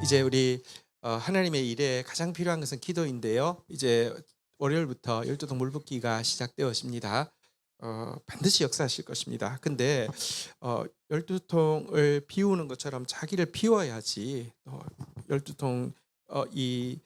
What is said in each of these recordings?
이제 우리 하나님의 일에 가장 필요한 것은 기도인데요. 이제 월요일부터 열두통 물붓기가 시작되었습니다. 반드시 역사하실 것입니다. 근데 열두통을 비우는 것처럼 자기를 비워야지 열두통 이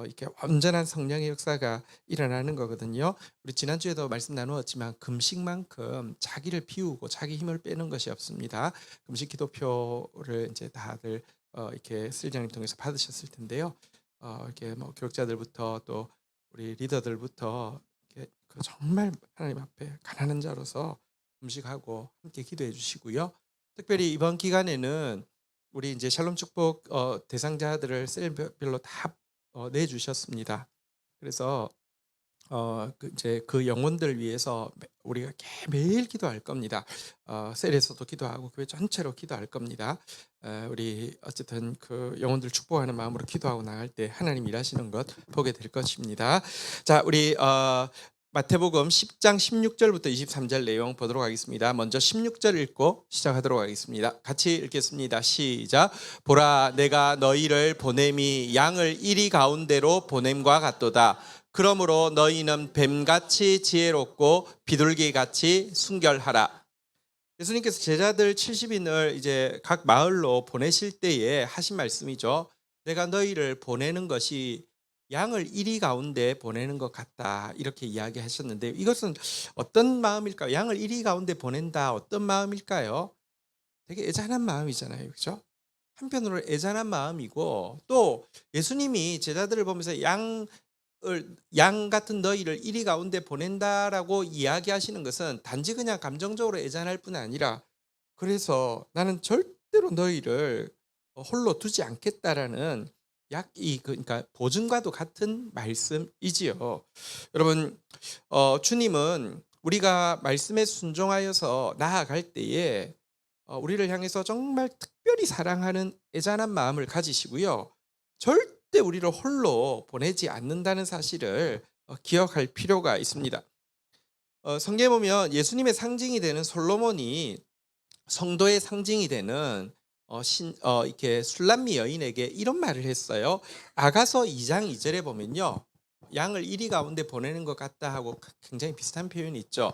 이렇게 완전한 성령의 역사가 일어나는 거거든요. 우리 지난주에도 말씀 나누었지만 금식만큼 자기를 비우고 자기 힘을 빼는 것이 없습니다. 금식 기도표를 이제 다들 이렇게 슬장님 통해서 받으셨을 텐데요. 이렇게 뭐 교육자들부터 또 우리 리더들부터 이렇게 그 정말 하나님 앞에 가난한 자로서 금식하고 함께 기도해 주시고요. 특별히 이번 기간에는 우리 이제 샬롬 축복 대상자들을 셀별로 다 내주셨습니다. 그래서 이제 그 영혼들 위해서 우리가 매일 기도할 겁니다. 셀에서도 기도하고 교회 전체로 기도할 겁니다. 우리 어쨌든 그 영혼들 축복하는 마음으로 기도하고 나갈 때 하나님 일하시는 것 보게 될 것입니다. 자, 우리 마태복음 10장 16절부터 23절 내용 보도록 하겠습니다. 먼저 16절 읽고 시작하도록 하겠습니다. 같이 읽겠습니다. 시작. 보라, 내가 너희를 보냄이 양을 이리 가운데로 보냄과 같도다. 그러므로 너희는 뱀같이 지혜롭고 비둘기같이 순결하라. 예수님께서 제자들 70인을 이제 각 마을로 보내실 때에 하신 말씀이죠. 내가 너희를 보내는 것이 양을 이리 가운데 보내는 것 같다, 이렇게 이야기하셨는데 이것은 어떤 마음일까요? 양을 이리 가운데 보낸다, 어떤 마음일까요? 되게 애잔한 마음이잖아요, 그렇죠? 한편으로 애잔한 마음이고, 또 예수님이 제자들을 보면서 양 같은 너희를 이리 가운데 보낸다라고 이야기하시는 것은 단지 그냥 감정적으로 애잔할 뿐 아니라, 그래서 나는 절대로 너희를 홀로 두지 않겠다라는 그러니까 보증과도 같은 말씀이지요. 여러분, 주님은 우리가 말씀에 순종하여서 나아갈 때에 우리를 향해서 정말 특별히 사랑하는 애잔한 마음을 가지시고요. 절대 우리를 홀로 보내지 않는다는 사실을 기억할 필요가 있습니다. 성경에 보면 예수님의 상징이 되는 솔로몬이 성도의 상징이 되는 이렇게 술람미 여인에게 이런 말을 했어요. 아가서 2장 2절에 보면요, 양을 이리 가운데 보내는 것 같다 하고 굉장히 비슷한 표현이 있죠.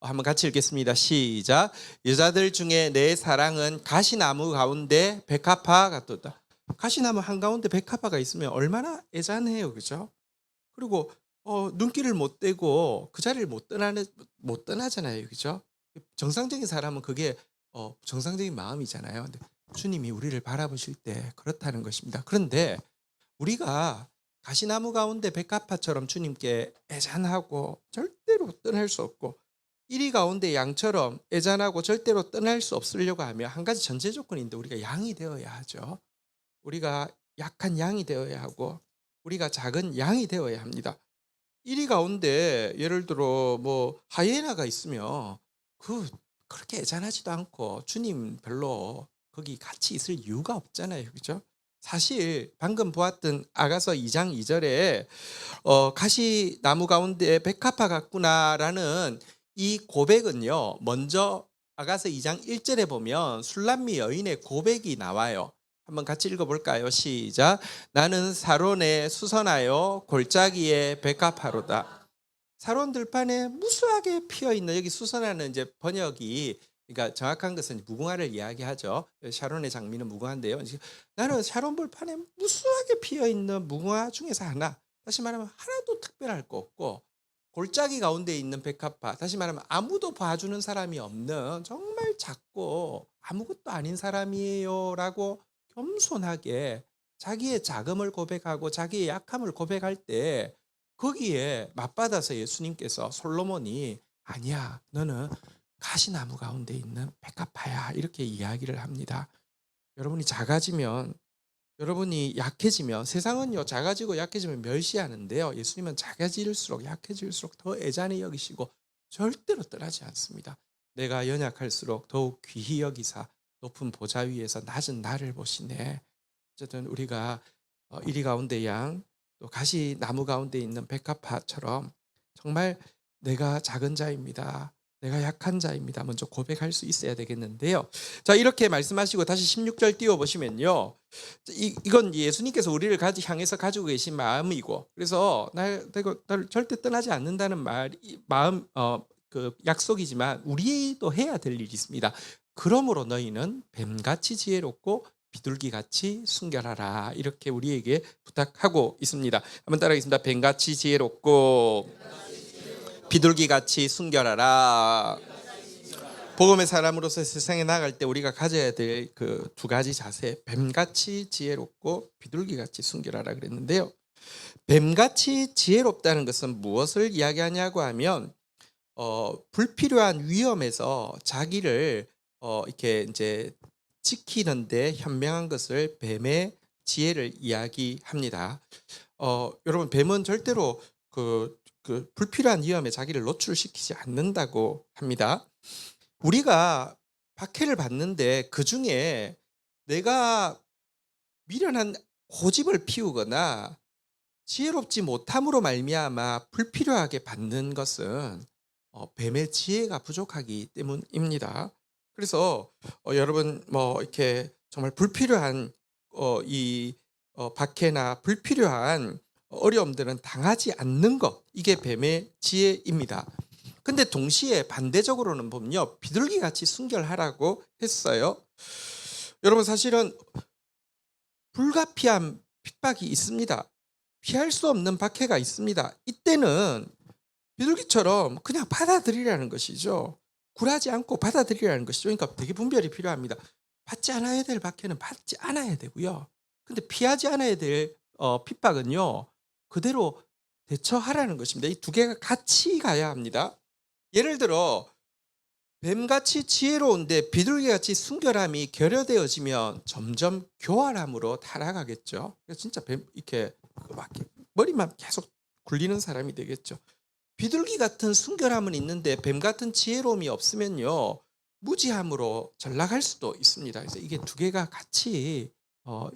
한번 같이 읽겠습니다. 시작. 여자들 중에 내 사랑은 가시나무 가운데 백합화 같도다. 가시나무 한가운데 백합화가 있으면 얼마나 애잔해요, 그죠? 그리고 눈길을 못 떼고 그 자리를 못 떠나잖아요, 그죠? 정상적인 사람은 그게 정상적인 마음이잖아요. 근데 주님이 우리를 바라보실 때 그렇다는 것입니다. 그런데 우리가 가시나무 가운데 백합화처럼 주님께 애잔하고 절대로 떠날 수 없고, 이리 가운데 양처럼 애잔하고 절대로 떠날 수 없으려고 하면 한 가지 전제 조건인데, 우리가 양이 되어야 하죠. 우리가 약한 양이 되어야 하고 우리가 작은 양이 되어야 합니다. 이리 가운데 예를 들어 뭐 하이에나가 있으면 그렇게 애잔하지도 않고 주님 별로 거기 같이 있을 이유가 없잖아요, 그죠? 사실 방금 보았던 아가서 2장 2절에 가시 나무 가운데 백합화 같구나라는 이 고백은요, 먼저 아가서 2장 1절에 보면 술람미 여인의 고백이 나와요. 한번 같이 읽어볼까요? 시작. 나는 사론에 수선하여 골짜기에 백합화로다. 사론 들판에 무수하게 피어 있는, 여기 수선하는 이제 번역이, 그러니까 정확한 것은 무궁화를 이야기하죠. 샤론의 장미는 무궁화인데요. 나는 샤론 들판에 무수하게 피어 있는 무궁화 중에서 하나. 다시 말하면 하나도 특별할 거 없고, 골짜기 가운데 있는 백합화, 다시 말하면 아무도 봐주는 사람이 없는 정말 작고 아무것도 아닌 사람이에요라고 겸손하게 자기의 자금을 고백하고 자기의 약함을 고백할 때, 거기에 맞받아서 예수님께서 솔로몬이 아니야, 너는 가시나무 가운데 있는 백합화야, 이렇게 이야기를 합니다. 여러분이 작아지면, 여러분이 약해지면, 세상은요 작아지고 약해지면 멸시하는데요, 예수님은 작아질수록 약해질수록 더 애잔히 여기시고 절대로 떠나지 않습니다. 내가 연약할수록 더욱 귀히 여기사 높은 보좌 위에서 낮은 나를 보시네. 어쨌든 우리가 이리 가운데 양, 또 가시 나무 가운데 있는 백합화처럼 정말 내가 작은 자입니다, 내가 약한 자입니다, 먼저 고백할 수 있어야 되겠는데요. 자, 이렇게 말씀하시고 다시 16절 띄워보시면요, 이건 예수님께서 우리를 향해서 가지고 계신 마음이고, 그래서 나를 절대 떠나지 않는다는 마음, 그 약속이지만 우리도 해야 될 일이 있습니다. 그러므로 너희는 뱀같이 지혜롭고 비둘기같이 순결하라, 이렇게 우리에게 부탁하고 있습니다. 한번 따라하겠습니다. 뱀같이 지혜롭고 비둘기같이 순결하라. 복음의 사람으로서 세상에 나갈 때 우리가 가져야 될 그 두 가지 자세, 뱀같이 지혜롭고 비둘기같이 순결하라 그랬는데요. 뱀같이 지혜롭다는 것은 무엇을 이야기하냐고 하면 불필요한 위험에서 자기를 이렇게 이제 지키는데 현명한 것을 뱀의 지혜를 이야기합니다. 여러분, 뱀은 절대로 그 불필요한 위험에 자기를 노출시키지 않는다고 합니다. 우리가 박해를 받는데 그 중에 내가 미련한 고집을 피우거나 지혜롭지 못함으로 말미암아 불필요하게 받는 것은 뱀의 지혜가 부족하기 때문입니다. 그래서 여러분 이렇게 정말 불필요한 이 박해나 불필요한 어려움들은 당하지 않는 것, 이게 뱀의 지혜입니다. 근데 동시에 반대적으로는 보면요, 비둘기같이 순결하라고 했어요. 여러분, 사실은 불가피한 핍박이 있습니다. 피할 수 없는 박해가 있습니다. 이때는 비둘기처럼 그냥 받아들이라는 것이죠. 굴하지 않고 받아들이라는 것이죠. 그러니까 되게 분별이 필요합니다. 받지 않아야 될 박해는 받지 않아야 되고요. 근데 피하지 않아야 될 핍박은요, 그대로 대처하라는 것입니다. 이 두 개가 같이 가야 합니다. 예를 들어 뱀같이 지혜로운데 비둘기같이 순결함이 결여되어지면 점점 교활함으로 타락하겠죠. 그래서 진짜 뱀 이렇게 막 머리만 계속 굴리는 사람이 되겠죠. 비둘기 같은 순결함은 있는데 뱀 같은 지혜로움이 없으면요, 무지함으로 전락할 수도 있습니다. 그래서 이게 두 개가 같이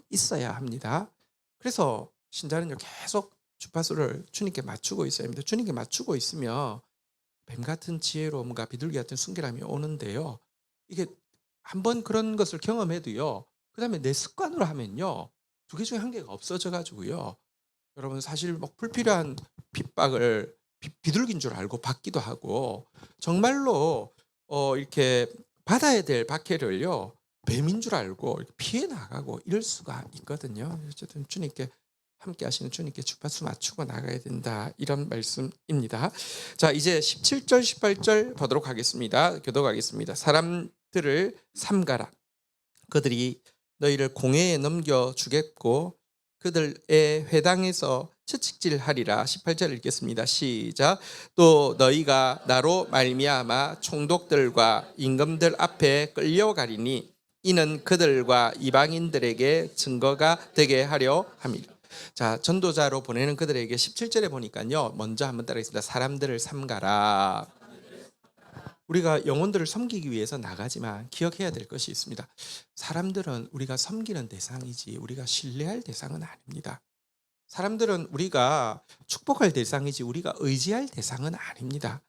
있어야 합니다. 그래서 신자는요, 계속 주파수를 주님께 맞추고 있어야 합니다. 주님께 맞추고 있으면 뱀 같은 지혜로움과 비둘기 같은 순결함이 오는데요, 이게 한번 그런 것을 경험해도요, 그 다음에 내 습관으로 하면요, 두 개 중에 한 개가 없어져 가지고요, 여러분 사실 뭐 불필요한 핍박을 비둘기인 줄 알고 받기도 하고, 정말로 이렇게 받아야 될 박해를요, 뱀인 줄 알고 이렇게 피해 나가고 이럴 수가 있거든요. 어쨌든 주님께 함께 하시는 주님께 주파수 맞추고 나가야 된다, 이런 말씀입니다. 자, 이제 17절 18절 보도록 하겠습니다. 교독하겠습니다. 사람들을 삼가라. 그들이 너희를 공회에 넘겨 주겠고 그들의 회당에서 채찍질하리라. 18절 읽겠습니다. 시작. 또 너희가 나로 말미암아 총독들과 임금들 앞에 끌려가리니 이는 그들과 이방인들에게 증거가 되게 하려 함이라. 자, 전도자로 보내는 그들에게 17절에 보니까요, 먼저 한번 따라하겠습니다. 사람들을 삼가라. 우리가 영혼들을 섬기기 위해서 나가지만 기억해야 될 것이 있습니다. 사람들은 우리가 섬기는 대상이지 우리가 신뢰할 대상은 아닙니다. 사람들은 우리가 축복할 대상이지 우리가 의지할 대상은 아닙니다.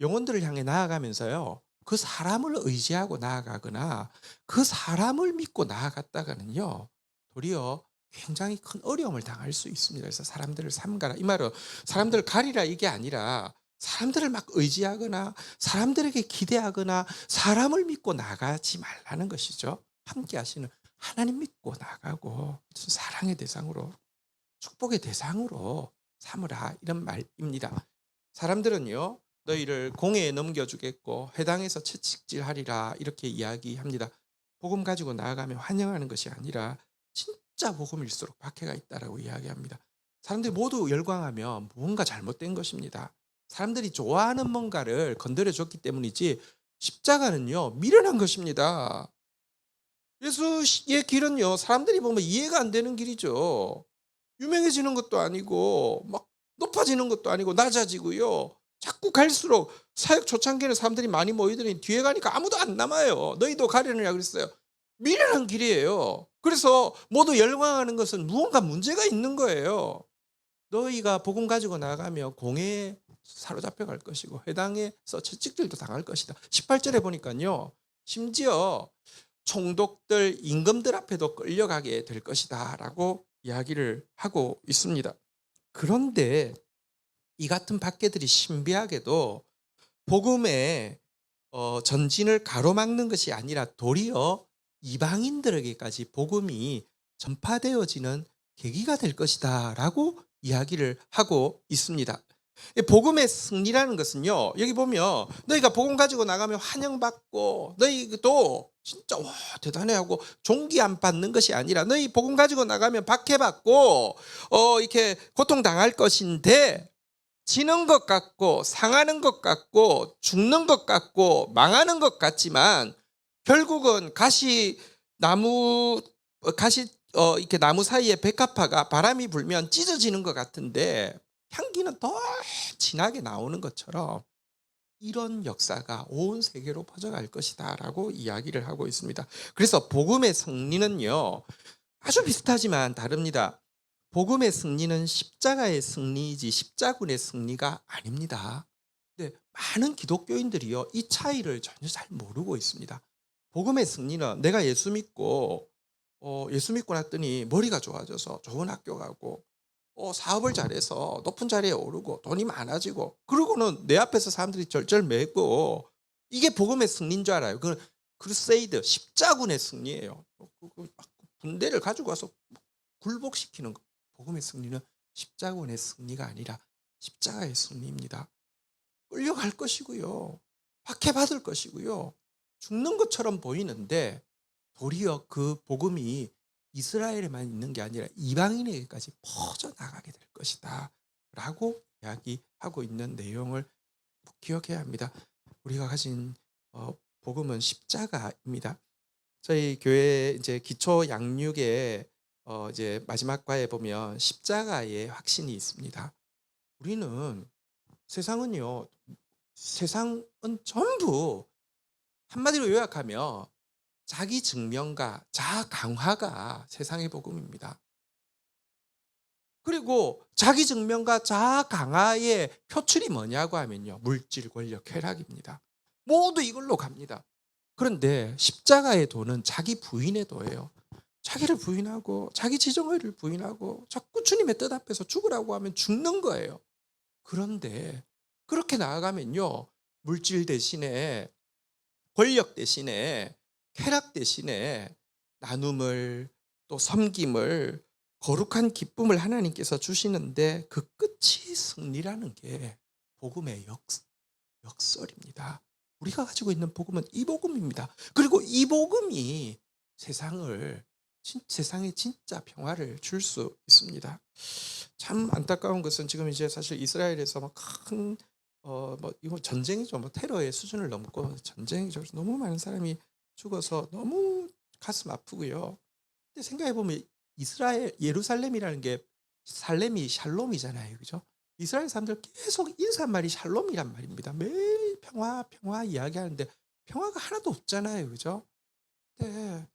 영혼들을 향해 나아가면서요, 그 사람을 의지하고 나아가거나 그 사람을 믿고 나아갔다가는요, 도리어 굉장히 큰 어려움을 당할 수 있습니다. 그래서 사람들을 삼가라, 이 말은 사람들을 가리라 이게 아니라 사람들을 막 의지하거나 사람들에게 기대하거나 사람을 믿고 나가지 말라는 것이죠. 함께 하시는 하나님 믿고 나가고 사랑의 대상으로, 축복의 대상으로 삼으라, 이런 말입니다. 사람들은요, 너희를 공회에 넘겨주겠고 회당에서 채찍질하리라, 이렇게 이야기합니다. 복음 가지고 나아가면 환영하는 것이 아니라 진짜 복음일수록 박해가 있다라고 이야기합니다. 사람들이 모두 열광하면 무언가 잘못된 것입니다. 사람들이 좋아하는 뭔가를 건드려 줬기 때문이지 십자가는요, 미련한 것입니다. 예수의 길은요, 사람들이 보면 이해가 안 되는 길이죠. 유명해지는 것도 아니고 막 높아지는 것도 아니고 낮아지고요. 자꾸 갈수록 사역 초창기에는 사람들이 많이 모이더니 뒤에 가니까 아무도 안 남아요. 너희도 가려느냐 그랬어요. 미련한 길이에요. 그래서 모두 열광하는 것은 무언가 문제가 있는 거예요. 너희가 복음 가지고 나가면 공회에 사로잡혀 갈 것이고 회당에서 채찍질도 당할 것이다. 18절에 보니까요, 심지어 총독들, 임금들 앞에도 끌려가게 될 것이다라고 이야기를 하고 있습니다. 그런데 이 같은 박해들이 신비하게도 복음의 전진을 가로막는 것이 아니라 도리어 이방인들에게까지 복음이 전파되어지는 계기가 될 것이다라고 이야기를 하고 있습니다. 복음의 승리라는 것은요, 여기 보면 너희가 복음 가지고 나가면 환영받고 너희도 진짜 와 대단해하고 존귀 안 받는 것이 아니라 너희 복음 가지고 나가면 박해받고 이렇게 고통당할 것인데, 지는 것 같고 상하는 것 같고 죽는 것 같고 망하는 것 같지만 결국은 가시 이렇게 나무 사이에 백합화가 바람이 불면 찢어지는 것 같은데 향기는 더 진하게 나오는 것처럼 이런 역사가 온 세계로 퍼져갈 것이다라고 이야기를 하고 있습니다. 그래서 복음의 승리는요, 아주 비슷하지만 다릅니다. 복음의 승리는 십자가의 승리이지 십자군의 승리가 아닙니다. 근데 많은 기독교인들이요, 이 차이를 전혀 잘 모르고 있습니다. 복음의 승리는 내가 예수 믿고 났더니 머리가 좋아져서 좋은 학교 가고 사업을 잘해서 높은 자리에 오르고 돈이 많아지고 그러고는 내 앞에서 사람들이 절절매고, 이게 복음의 승리인 줄 알아요. 그건 크루세이드 십자군의 승리예요. 막 군대를 가지고 와서 굴복시키는 거. 복음의 승리는 십자군의 승리가 아니라 십자가의 승리입니다. 끌려갈 것이고요, 박해받을 것이고요, 죽는 것처럼 보이는데 도리어 그 복음이 이스라엘에만 있는 게 아니라 이방인에게까지 퍼져나가게 될 것이다 라고 이야기하고 있는 내용을 기억해야 합니다. 우리가 가진 복음은 십자가입니다. 저희 교회 이제 기초 양육의 이제 마지막 과에 보면 십자가의 확신이 있습니다. 우리는 세상은 전부 한마디로 요약하면 자기 증명과 자아 강화가 세상의 복음입니다. 그리고 자기 증명과 자아 강화의 표출이 뭐냐고 하면요, 물질, 권력, 쾌락입니다. 모두 이걸로 갑니다. 그런데 십자가의 도는 자기 부인의 도예요. 자기를 부인하고 자기 지정의를 부인하고 자꾸 주님의 뜻 앞에서 죽으라고 하면 죽는 거예요. 그런데 그렇게 나아가면요, 물질 대신에, 권력 대신에, 쾌락 대신에 나눔을, 또 섬김을, 거룩한 기쁨을 하나님께서 주시는데 그 끝이 승리라는 게 복음의 역설입니다. 우리가 가지고 있는 복음은 이 복음입니다. 그리고 이 복음이 세상에 진짜 평화를 줄 수 있습니다. 참 안타까운 것은 지금 이제 사실 이스라엘에서 큰 이거 전쟁이죠. 테러의 수준을 넘고 전쟁이죠. 그래서 너무 많은 사람이 죽어서 너무 가슴 아프고요. 근데 생각해 보면 예루살렘이라는 게 살렘이 샬롬이잖아요, 그죠? 이스라엘 사람들 계속 인사말이 샬롬이란 말입니다. 매일 평화, 평화 이야기하는데 평화가 하나도 없잖아요, 그죠? 네,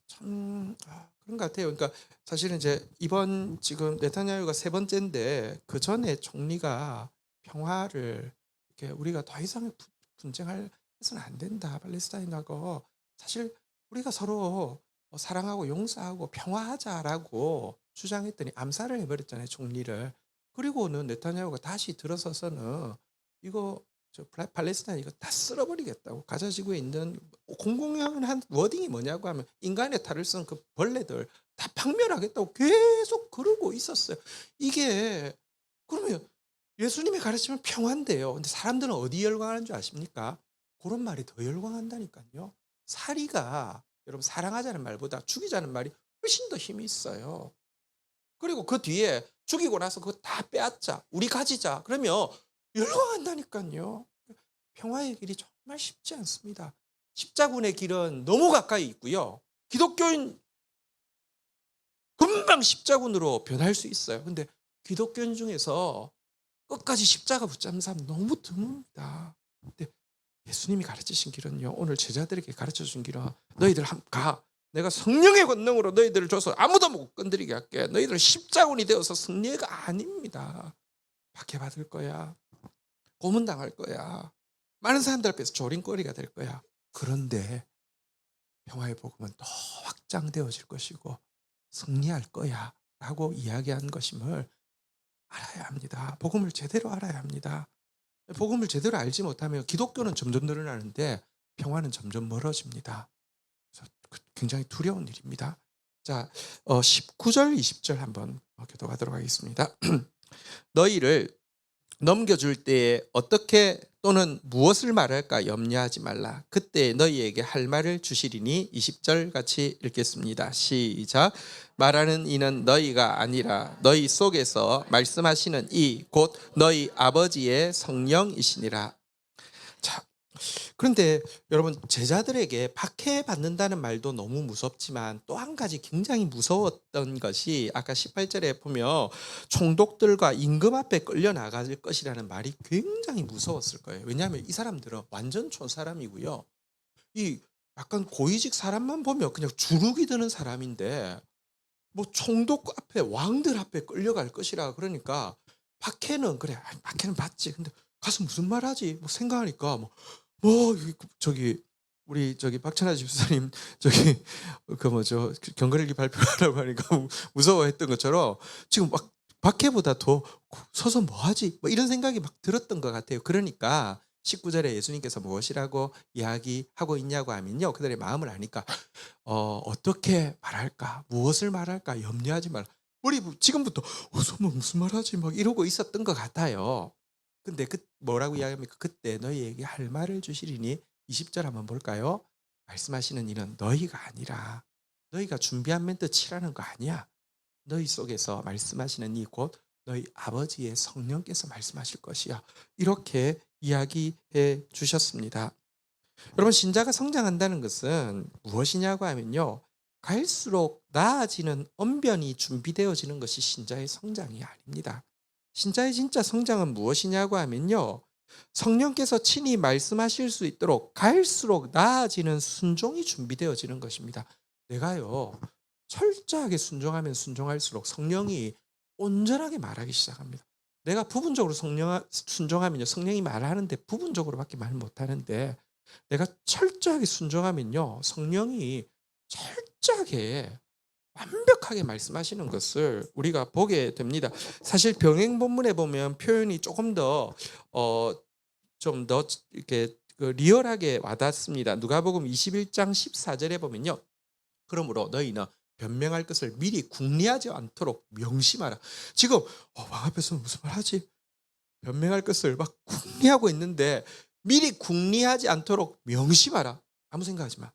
참 그런 것 같아요. 그러니까 사실은 이제 이번 지금 네타냐후가 세 번째인데 그 전에 총리가 평화를 이렇게 우리가 더 이상 분쟁할 해서는 안 된다, 팔레스타인하고 사실 우리가 서로 사랑하고 용서하고 평화하자라고 주장했더니 암살을 해버렸잖아요, 총리를. 그리고는 네타냐후가 다시 들어서서는 이거 팔레스타인 이거 다 쓸어버리겠다고, 가자 지구에 있는 공공연한 워딩이 뭐냐고 하면 인간의 탈을 쓴 그 벌레들 다 박멸하겠다고 계속 그러고 있었어요. 이게 그러면 예수님이 가르치면 평화인데요. 근데 사람들은 어디 열광하는 줄 아십니까? 그런 말이 더 열광한다니까요. 사리가, 여러분, 사랑하자는 말보다 죽이자는 말이 훨씬 더 힘이 있어요. 그리고 그 뒤에 죽이고 나서 그거 다 빼앗자, 우리 가지자, 그러면 열광한다니까요. 평화의 길이 정말 쉽지 않습니다. 십자군의 길은 너무 가까이 있고요, 기독교인 금방 십자군으로 변할 수 있어요. 근데 기독교인 중에서 끝까지 십자가 붙잡는 사람 너무 드뭅니다. 근데 예수님이 가르치신 길은요, 오늘 제자들에게 가르쳐준 길은 너희들 가, 내가 성령의 권능으로 너희들을 줘서 아무도 못 건드리게 할게. 너희들 십자군이 되어서 승리가 아닙니다. 박해받을 거야, 고문당할 거야, 많은 사람들 앞에서 조림거리가 될 거야. 그런데 평화의 복음은 더 확장되어질 것이고 승리할 거야 라고 이야기한 것임을 알아야 합니다. 복음을 제대로 알아야 합니다. 복음을 제대로 알지 못하면 기독교는 점점 늘어나는데 평화는 점점 멀어집니다. 그래서 굉장히 두려운 일입니다. 자, 19절, 20절 한번 교독하도록 하겠습니다. 너희를 넘겨줄 때에 어떻게 또는 무엇을 말할까 염려하지 말라. 그때 너희에게 할 말을 주시리니 20절 같이 읽겠습니다. 시작. 말하는 이는 너희가 아니라 너희 속에서 말씀하시는 이 곧 너희 아버지의 성령이시니라. 자, 그런데 여러분 제자들에게 박해받는다는 말도 너무 무섭지만 또 한 가지 굉장히 무서웠던 것이 아까 18절에 보면 총독들과 임금 앞에 끌려나갈 것이라는 말이 굉장히 무서웠을 거예요. 왜냐하면 이 사람들은 완전 촌사람이고요. 이 약간 고위직 사람만 보면 그냥 주눅이 드는 사람인데 뭐 총독 앞에 왕들 앞에 끌려갈 것이라 그러니까 박해는 그래 박해는 받지. 근데 가서 무슨 말 하지? 뭐 생각하니까 저기 우리 저기 박찬하 집사님 저기 그 뭐죠 경건일기 발표하라고 하니까 무서워했던 것처럼 지금 막 박해보다 더 서서 뭐 하지? 뭐 이런 생각이 막 들었던 것 같아요. 그러니까 19절에 예수님께서 무엇이라고 이야기하고 있냐고 하면요. 그들의 마음을 아니까 어떻게 말할까? 무엇을 말할까? 염려하지 말라. 우리 지금부터 무슨 말하지? 막 이러고 있었던 것 같아요. 근데 뭐라고 이야기합니까? 그때 너희에게 할 말을 주시리니 20절 한번 볼까요? 말씀하시는 이는 너희가 아니라 너희가 준비한 멘트 치라는 거 아니야. 너희 속에서 말씀하시는 이 곧 너희 아버지의 성령께서 말씀하실 것이야. 이렇게 이야기해 주셨습니다. 여러분 신자가 성장한다는 것은 무엇이냐고 하면요. 갈수록 나아지는 언변이 준비되어지는 것이 신자의 성장이 아닙니다. 신자의 진짜 성장은 무엇이냐고 하면요. 성령께서 친히 말씀하실 수 있도록 갈수록 나아지는 순종이 준비되어지는 것입니다. 내가요. 철저하게 순종하면 순종할수록 성령이 온전하게 말하기 시작합니다. 내가 부분적으로 순종하면요. 성령이 말하는데 부분적으로밖에 말 못하는데 내가 철저하게 순종하면요. 성령이 철저하게 완벽하게 말씀하시는 것을 우리가 보게 됩니다. 사실 병행 본문에 보면 표현이 조금 더 좀 더 이렇게 리얼하게 와닿습니다. 누가복음 21장 14절에 보면요. 그러므로 너희는 변명할 것을 미리 궁리하지 않도록 명심하라. 지금 왕 앞에서 무슨 말 하지? 변명할 것을 막 궁리하고 있는데 미리 궁리하지 않도록 명심하라. 아무 생각하지 마.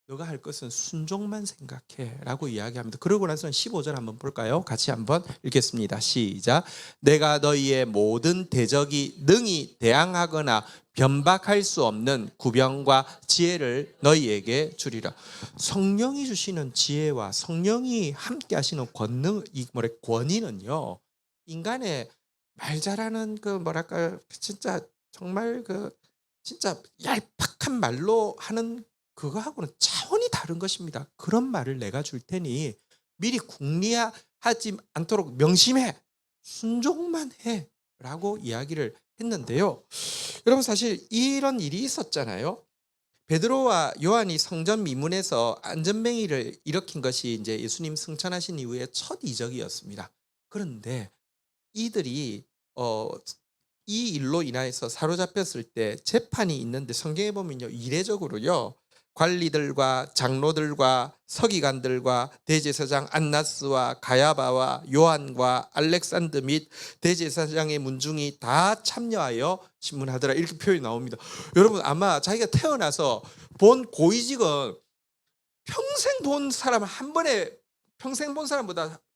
너가 할 것은 순종만 생각해 라고 이야기합니다. 그러고 나서 15절 한번 볼까요? 같이 한번 읽겠습니다. 시작. 내가 너희의 모든 대적이 능히 대항하거나 변박할 수 없는 구병과 지혜를 너희에게 주리라. 성령이 주시는 지혜와 성령이 함께 하시는 권위는요. 인간의 말 잘하는 진짜 정말 진짜 얄팍한 말로 하는 그거하고는 차원이 다른 것입니다. 그런 말을 내가 줄 테니 미리 궁리하지 않도록 명심해. 순종만 해. 라고 이야기를 했는데요. 여러분 사실 이런 일이 있었잖아요. 베드로와 요한이 성전 미문에서 안전뱅이를 일으킨 것이 이제 예수님 승천하신 이후에 첫 이적이었습니다. 그런데 이들이 이 일로 인하여서 사로잡혔을 때 재판이 있는데 성경에 보면요. 이례적으로요. 관리들과 장로들과 서기관들과 대제사장 안나스와 가야바와 요한과 알렉산드 및 대제사장의 문중이 다 참여하여 신문하더라. 이렇게 표현이 나옵니다. 여러분 아마 자기가 태어나서 본 고위직은 평생 본 사람보다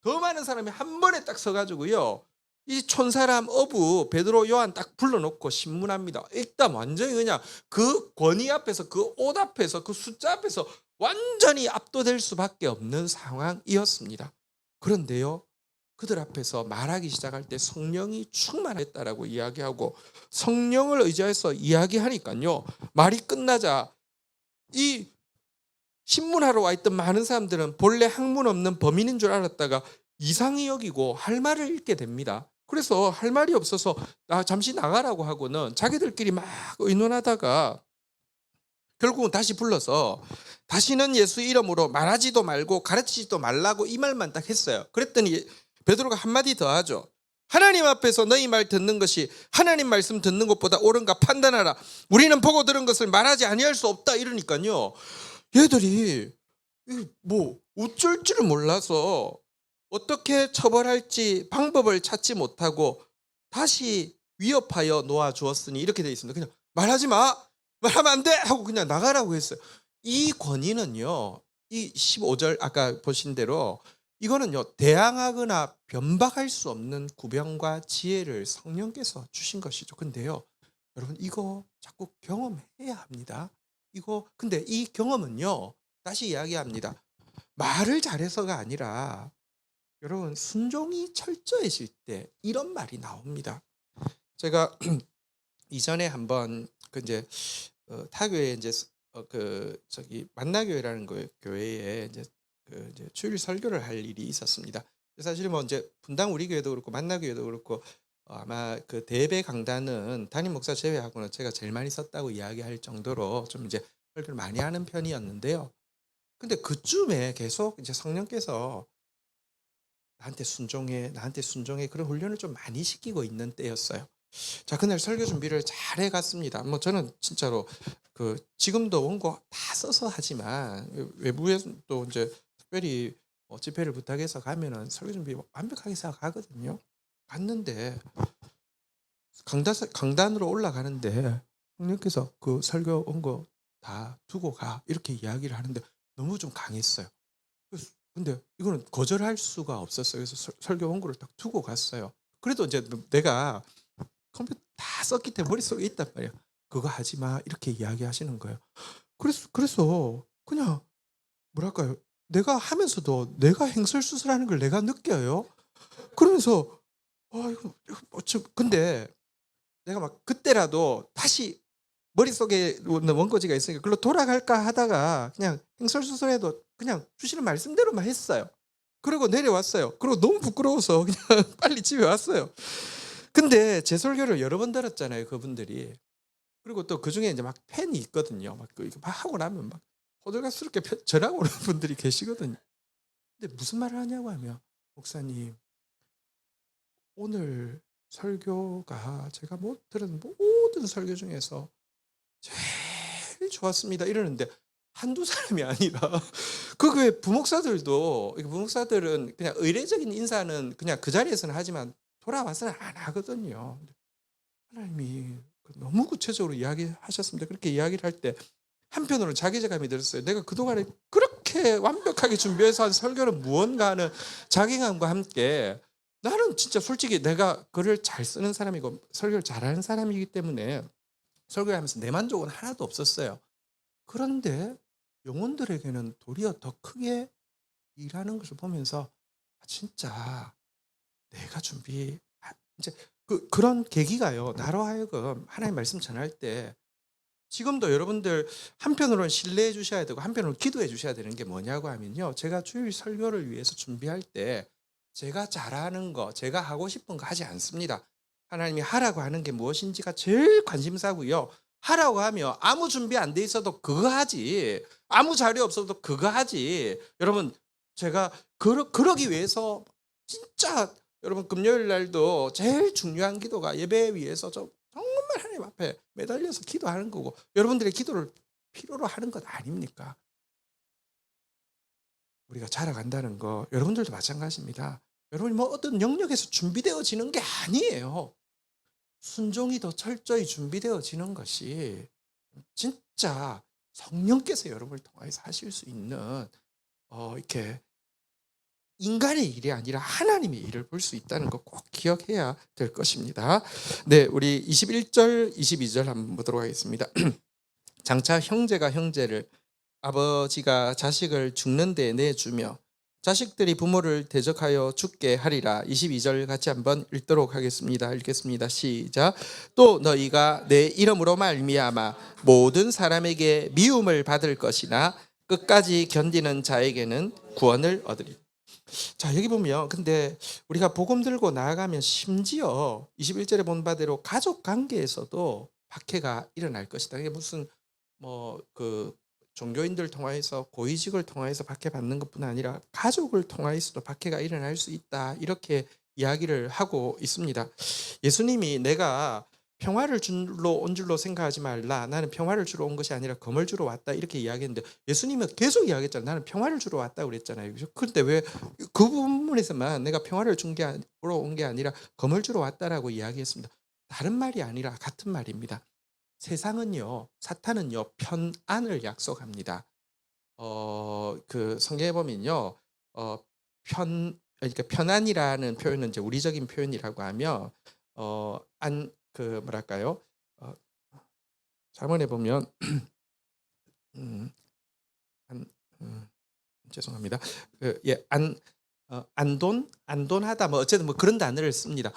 더 많은 사람이 한 번에 딱 서가지고요. 이 촌사람 어부 베드로 요한 딱 불러놓고 신문합니다. 일단 완전히 그냥 그 권위 앞에서 그 옷 앞에서 그 숫자 앞에서 완전히 압도될 수밖에 없는 상황이었습니다. 그런데요. 그들 앞에서 말하기 시작할 때 성령이 충만했다라고 이야기하고 성령을 의지해서 이야기하니까요. 말이 끝나자 이 신문하러 와 있던 많은 사람들은 본래 학문 없는 범인인 줄 알았다가 이상히 여기고 할 말을 읽게 됩니다. 그래서 할 말이 없어서 잠시 나가라고 하고는 자기들끼리 막 의논하다가 결국은 다시 불러서 다시는 예수 이름으로 말하지도 말고 가르치지도 말라고 이 말만 딱 했어요. 그랬더니 베드로가 한마디 더 하죠. 하나님 앞에서 너희 말 듣는 것이 하나님 말씀 듣는 것보다 옳은가 판단하라. 우리는 보고 들은 것을 말하지 아니할 수 없다. 이러니까요. 얘들이 뭐 어쩔 줄을 몰라서 어떻게 처벌할지 방법을 찾지 못하고 다시 위협하여 놓아 주었으니 이렇게 되어 있습니다. 그냥 말하지 마. 말하면 안 돼. 하고 그냥 나가라고 했어요. 이 권위는요. 이 15절 아까 보신 대로 이거는요. 대항하거나 변박할 수 없는 구병과 지혜를 성령께서 주신 것이죠. 근데요. 여러분 이거 자꾸 경험해야 합니다. 이거 근데 이 경험은요. 다시 이야기합니다. 말을 잘해서가 아니라 여러분 순종이 철저해질 때 이런 말이 나옵니다. 제가 이전에 한번 그 이제 타교에 이제 그 저기 만나교회라는 교회에 이제 주일 설교를 할 일이 있었습니다. 사실 뭐 이제 분당 우리 교회도 그렇고 만나교회도 그렇고 아마 그 대배 강단은 담임 목사 제외하고는 제가 제일 많이 썼다고 이야기할 정도로 좀 이제 설교를 많이 하는 편이었는데요. 근데 그쯤에 계속 이제 성령께서 나한테 순종해 그런 훈련을 좀 많이 시키고 있는 때였어요. 자, 그날 설교 준비를 잘 해갔습니다. 뭐 저는 진짜로 그 지금도 원고 다 써서 하지만 외부에서 또 이제 특별히 집회를 부탁해서 가면은 설교 준비 완벽하게 해서 가거든요. 갔는데 강단으로 올라가는데 성령께서 그 설교 원고 다 두고 가 이렇게 이야기를 하는데 너무 좀 강했어요. 근데 이거는 거절할 수가 없었어요. 그래서 설교 원고를 딱 두고 갔어요. 그래도 이제 내가 컴퓨터 다 썼기 때문에 머릿속에 있단 말이에요. 그거 하지 마 이렇게 이야기하시는 거예요. 그래서 그냥 뭐랄까요. 내가 하면서도 내가 행설수설하는 걸 내가 느껴요. 그러면서 이거 근데 내가 막 그때라도 다시 머릿속에 있는 원고지가 있으니까 그걸로 돌아갈까 하다가 그냥 행설수설해도 그냥 주시는 말씀대로만 했어요. 그리고 내려왔어요. 그리고 너무 부끄러워서 그냥 빨리 집에 왔어요. 근데 제 설교를 여러 번 들었잖아요, 그분들이. 그리고 또 그중에 이제 막 팬이 있거든요. 막 하고 나면 막 호들갑스럽게 전화가 오는 분들이 계시거든요. 근데 무슨 말을 하냐고 하면 목사님 오늘 설교가 제가 들은 모든 설교 중에서 제일 좋았습니다. 이러는데 한두 사람이 아니라 그 교회 부목사들은 그냥 의례적인 인사는 그냥 그 자리에서는 하지만 돌아와서는 안 하거든요. 하나님이 너무 구체적으로 이야기하셨습니다. 그렇게 이야기를 할 때 한편으로는 자기자감이 들었어요. 내가 그동안에 그렇게 완벽하게 준비해서 한 설교는 무언가 하는 자괴감과 함께 나는 진짜 솔직히 내가 글을 잘 쓰는 사람이고 설교를 잘하는 사람이기 때문에 설교를 하면서 내 만족은 하나도 없었어요. 그런데 영혼들에게는 도리어 더 크게 일하는 것을 보면서 진짜 내가 이제 그런 계기가요. 나로 하여금 하나님 말씀 전할 때 지금도 여러분들 한편으로는 신뢰해 주셔야 되고 한편으로는 기도해 주셔야 되는 게 뭐냐고 하면요. 제가 주일 설교를 위해서 준비할 때 제가 잘하는 거, 제가 하고 싶은 거 하지 않습니다. 하나님이 하라고 하는 게 무엇인지가 제일 관심사고요. 하라고 하면 아무 준비 안 돼 있어도 그거 하지. 아무 자료 없어도 그거 하지. 여러분 제가 그러기 위해서 진짜 여러분 금요일 날도 제일 중요한 기도가 예배 위해서 정말 하나님 앞에 매달려서 기도하는 거고 여러분들의 기도를 필요로 하는 것 아닙니까? 우리가 자라간다는 거 여러분들도 마찬가지입니다. 여러분이 뭐 어떤 영역에서 준비되어지는 게 아니에요. 순종이 더 철저히 준비되어지는 것이 진짜 성령께서 여러분을 통해서 하실 수 있는 이렇게 인간의 일이 아니라 하나님의 일을 볼 수 있다는 거 꼭 기억해야 될 것입니다. 네, 우리 21절, 22절 한번 보도록 하겠습니다. 장차 형제가 형제를 아버지가 자식을 죽는 데 내주며 자식들이 부모를 대적하여 죽게 하리라. 22절 같이 한번 읽도록 하겠습니다. 읽겠습니다. 시작. 또 너희가 내 이름으로 말미암아 모든 사람에게 미움을 받을 것이나 끝까지 견디는 자에게는 구원을 얻으리라. 자, 여기 보면 근데 우리가 복음 들고 나아가면 심지어 21절에 본 바대로 가족 관계에서도 박해가 일어날 것이다. 이게 무슨 그 종교인들 통하여서 고위직을 통하여서 박해받는 것뿐 아니라 가족을 통하여서도 박해가 일어날 수 있다. 이렇게 이야기를 하고 있습니다. 예수님이 내가 평화를 주러 온 줄로 생각하지 말라. 나는 평화를 주러 온 것이 아니라 검을 주러 왔다. 이렇게 이야기했는데 예수님은 계속 이야기했잖아요. 나는 평화를 주러 왔다 그랬잖아요. 그죠? 그런데 왜 그 부분에서만 내가 평화를 주러 온 게 아니라 검을 주러 왔다라고 이야기했습니다. 다른 말이 아니라 같은 말입니다. 세상은요, 사탄은요, 편안을 약속합니다. 그 성경에 보면요, 그러니까 편안이라는 표현은 이제 우리적인 표현이라고 하면, 그 뭐랄까요, 어, 자문해 보면, 음, 안, 죄송합니다. 예, 안돈하다, 뭐 어쨌든 뭐 그런 단어를 씁니다.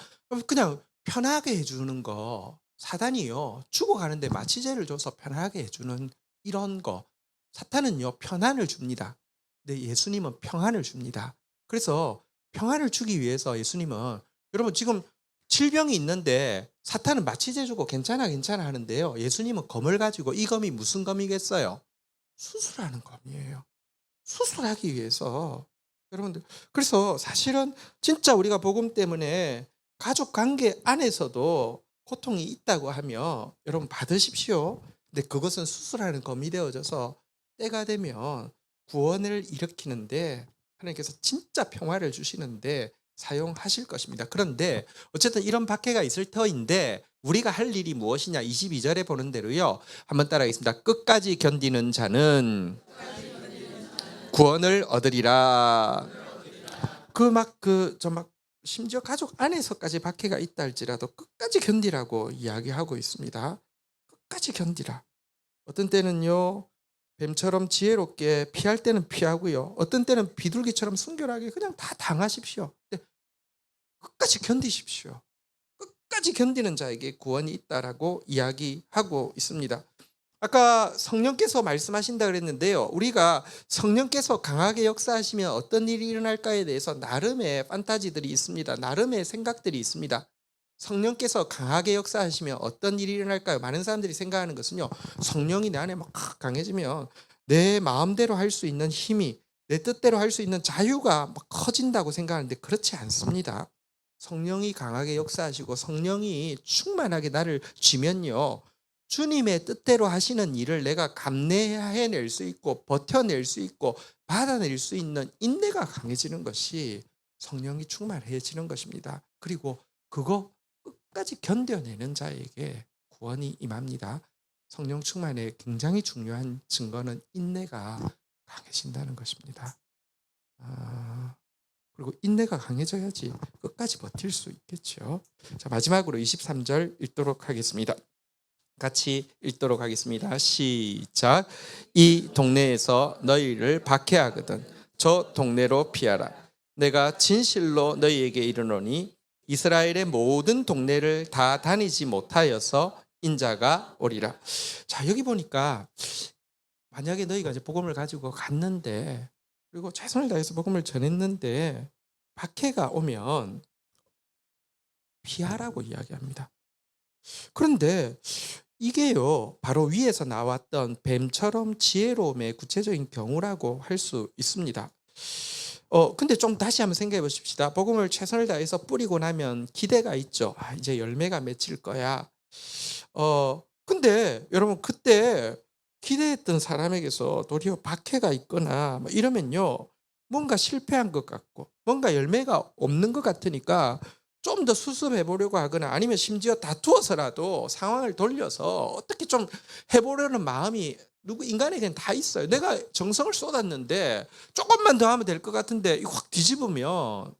그냥 편하게 해주는 거, 사단이요 죽어가는데 마취제를 줘서 편하게 해주는 이런 거, 사탄은요 편안을 줍니다. 근데 예수님은 평안을 줍니다. 그래서 평안을 주기 위해서 예수님은, 여러분 지금 질병이 있는데 사탄은 마취제 주고 괜찮아 괜찮아 하는데요, 예수님은 검을 가지고, 이 검이 무슨 검이겠어요? 수술하는 검이에요. 수술하기 위해서. 여러분들, 그래서 사실은 진짜 우리가 복음 때문에 가족 관계 안에서도 고통이 있다고 하면 여러분 받으십시오. 근데 그것은 수술하는 검이 되어져서 때가 되면 구원을 일으키는데, 하나님께서 진짜 평화를 주시는데 사용하실 것입니다. 그런데 어쨌든 이런 박해가 있을 터인데 우리가 할 일이 무엇이냐, 22절에 보는 대로요. 한번 따라하겠습니다. 끝까지 견디는 자는 구원을 얻으리라. 심지어 가족 안에서까지 박해가 있다 할지라도 끝까지 견디라고 이야기하고 있습니다. 끝까지 견디라. 어떤 때는요, 뱀처럼 지혜롭게 피할 때는 피하고요, 어떤 때는 비둘기처럼 순결하게 그냥 다 당하십시오. 근데 끝까지 견디십시오. 끝까지 견디는 자에게 구원이 있다라고 이야기하고 있습니다. 아까 성령께서 말씀하신다 그랬는데요. 우리가 성령께서 강하게 역사하시면 어떤 일이 일어날까에 대해서 나름의 판타지들이 있습니다. 나름의 생각들이 있습니다. 성령께서 강하게 역사하시면 어떤 일이 일어날까요? 많은 사람들이 생각하는 것은요, 성령이 내 안에 막 강해지면 내 마음대로 할 수 있는 힘이, 내 뜻대로 할 수 있는 자유가 막 커진다고 생각하는데 그렇지 않습니다. 성령이 강하게 역사하시고 성령이 충만하게 나를 쥐면요, 주님의 뜻대로 하시는 일을 내가 감내해낼 수 있고 버텨낼 수 있고 받아낼 수 있는 인내가 강해지는 것이 성령이 충만해지는 것입니다. 그리고 그거 끝까지 견뎌내는 자에게 구원이 임합니다. 성령 충만의 굉장히 중요한 증거는 인내가 강해진다는 것입니다. 그리고 인내가 강해져야지 끝까지 버틸 수 있겠죠. 자, 마지막으로 23절 읽도록 하겠습니다. 같이 읽도록 하겠습니다. 시작. 이 동네에서 너희를 박해하거든 저 동네로 피하라. 내가 진실로 너희에게 이르노니 이스라엘의 모든 동네를 다 다니지 못하여서 인자가 오리라. 자, 여기 보니까 만약에 너희가 이제 복음을 가지고 갔는데, 그리고 최선을 다해서 복음을 전했는데 박해가 오면 피하라고 이야기합니다. 그런데 이게요, 바로 위에서 나왔던 뱀처럼 지혜로움의 구체적인 경우라고 할 수 있습니다. 근데 좀 다시 한번 생각해 보십시다. 복음을 최선을 다해서 뿌리고 나면 기대가 있죠. 이제 열매가 맺힐 거야. 근데 여러분, 그때 기대했던 사람에게서 도리어 박해가 있거나 뭐 이러면요, 뭔가 실패한 것 같고 뭔가 열매가 없는 것 같으니까 좀 더 수습해 보려고 하거나, 아니면 심지어 다투어서라도 상황을 돌려서 어떻게 좀 해보려는 마음이 인간에게는 다 있어요. 내가 정성을 쏟았는데 조금만 더 하면 될 것 같은데 이거 확 뒤집으면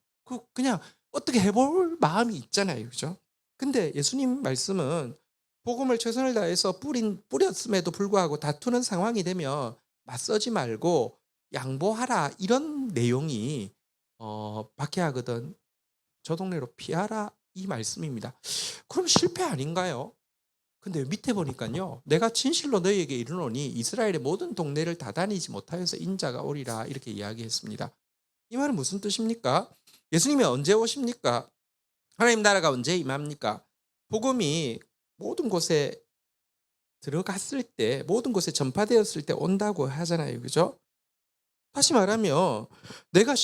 그냥 어떻게 해볼 마음이 있잖아요, 그죠? 근데 예수님 말씀은 복음을 최선을 다해서 뿌렸음에도 불구하고 다투는 상황이 되면 맞서지 말고 양보하라, 이런 내용이 박해하거든 저 동네로 피하라, 이 말씀입니다. 그럼 실패 아닌가요? 근데 밑에 보니까요, 내가 진실로 너희에게 이르노니 이스라엘의 모든 동네를 다 다니지 못하여서 인자가 오리라, 이렇게 이야기했습니다. 이 말은 무슨 뜻입니까? 예수님이 언제 오십니까? 하나님 나라가 언제 임합니까? 복음이 모든 곳에 들어갔을 때 모든 곳에 전파되었을 때 온다고 하잖아요. 그죠? 다시 말하면 내가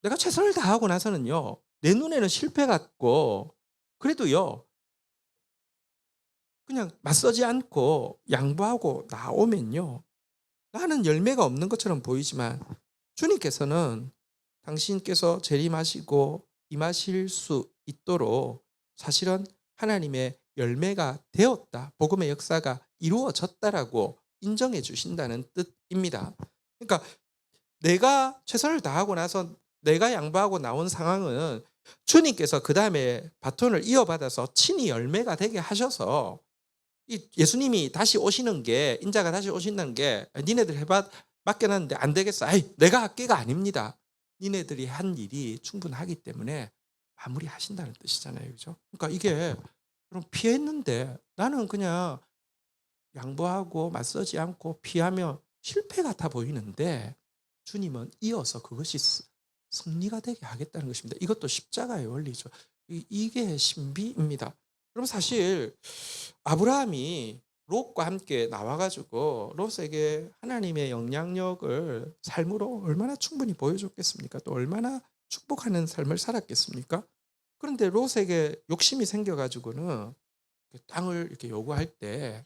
내가 최선을 다하고 나서는요. 내 눈에는 실패 같고 그래도요. 그냥 맞서지 않고 양보하고 나오면요. 나는 열매가 없는 것처럼 보이지만 주님께서는 당신께서 재림하시고 임하실 수 있도록 사실은 하나님의 열매가 되었다. 복음의 역사가 이루어졌다라고 인정해 주신다는 뜻입니다. 그러니까 내가 최선을 다하고 나서 내가 양보하고 나온 상황은 주님께서 그다음에 바톤을 이어받아서 친히 열매가 되게 하셔서 이 예수님이 다시 오시는 게 인자가 다시 오신다는 게 니네들 해봐 맡겨놨는데 안 되겠어. 아이 내가 할게가 아닙니다. 니네들이 한 일이 충분하기 때문에 마무리하신다는 뜻이잖아요. 그죠? 그러니까 이게 그럼 피했는데 나는 그냥 양보하고 맞서지 않고 피하면 실패 같아 보이는데 주님은 이어서 그것이 승리가 되게 하겠다는 것입니다. 이것도 십자가의 원리죠. 이게 신비입니다. 그럼 사실 아브라함이 롯과 함께 나와가지고 롯에게 하나님의 영향력을 삶으로 얼마나 충분히 보여줬겠습니까? 또 얼마나 축복하는 삶을 살았겠습니까? 그런데 롯에게 욕심이 생겨가지고는 땅을 이렇게 요구할 때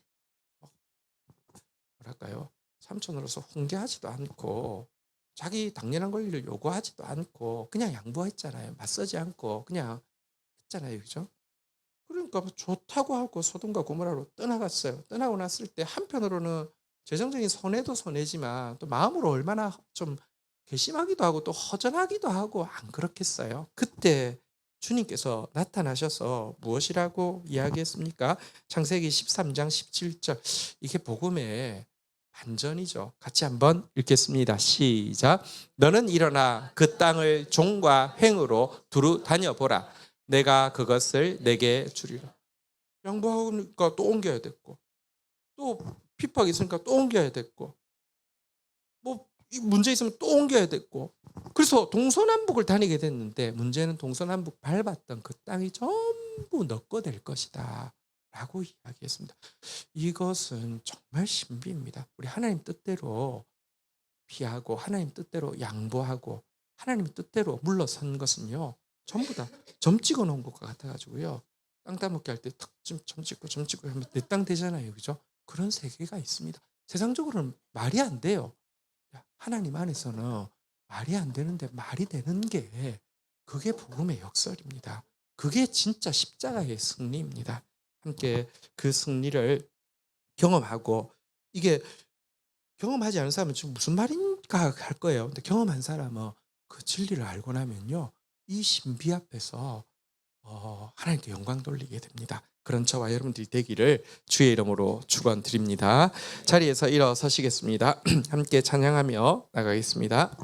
뭐랄까요? 삼촌으로서 훈계하지도 않고 자기 당연한 권리를 요구하지도 않고 그냥 양보했잖아요. 맞서지 않고 그냥 했잖아요. 그죠? 그러니까 뭐 좋다고 하고 소돔과 고모라로 떠나갔어요. 떠나고 났을 때 한편으로는 재정적인 손해도 손해지만 또 마음으로 얼마나 좀 괘씸하기도 하고 또 허전하기도 하고 안 그렇겠어요? 그때 주님께서 나타나셔서 무엇이라고 이야기했습니까? 창세기 13장 17절. 이게 복음의 반전이죠. 같이 한번 읽겠습니다. 시작. 너는 일어나 그 땅을 종과 횡으로 두루 다녀보라. 내가 그것을 내게 주리라. 양보하니까 또 옮겨야 됐고 또 핍박이 있으니까 또 옮겨야 됐고 뭐 문제 있으면 또 옮겨야 됐고 그래서 동서남북을 다니게 됐는데 문제는 동서남북 밟았던 그 땅이 전부 너 거 될 것이다 라고 이야기했습니다. 이것은 정말 신비입니다. 우리 하나님 뜻대로 피하고 하나님 뜻대로 양보하고 하나님 뜻대로 물러선 것은요 전부 다 점 찍어 놓은 것과 같아가지고요 땅 따먹기 할 때 탁 점 찍고 하면 내 땅 되잖아요. 그죠? 그런 세계가 있습니다. 세상적으로는 말이 안 돼요. 하나님 안에서는 말이 안 되는데 말이 되는 게 그게 복음의 역설입니다. 그게 진짜 십자가의 승리입니다. 함께 그 승리를 경험하고 이게 경험하지 않은 사람은 지금 무슨 말인가 할 거예요. 근데 경험한 사람은 그 진리를 알고 나면요. 이 신비 앞에서 하나님께 영광 돌리게 됩니다. 그런 저와 여러분들이 되기를 주의 이름으로 축원드립니다. 자리에서 일어서시겠습니다. 함께 찬양하며 나가겠습니다.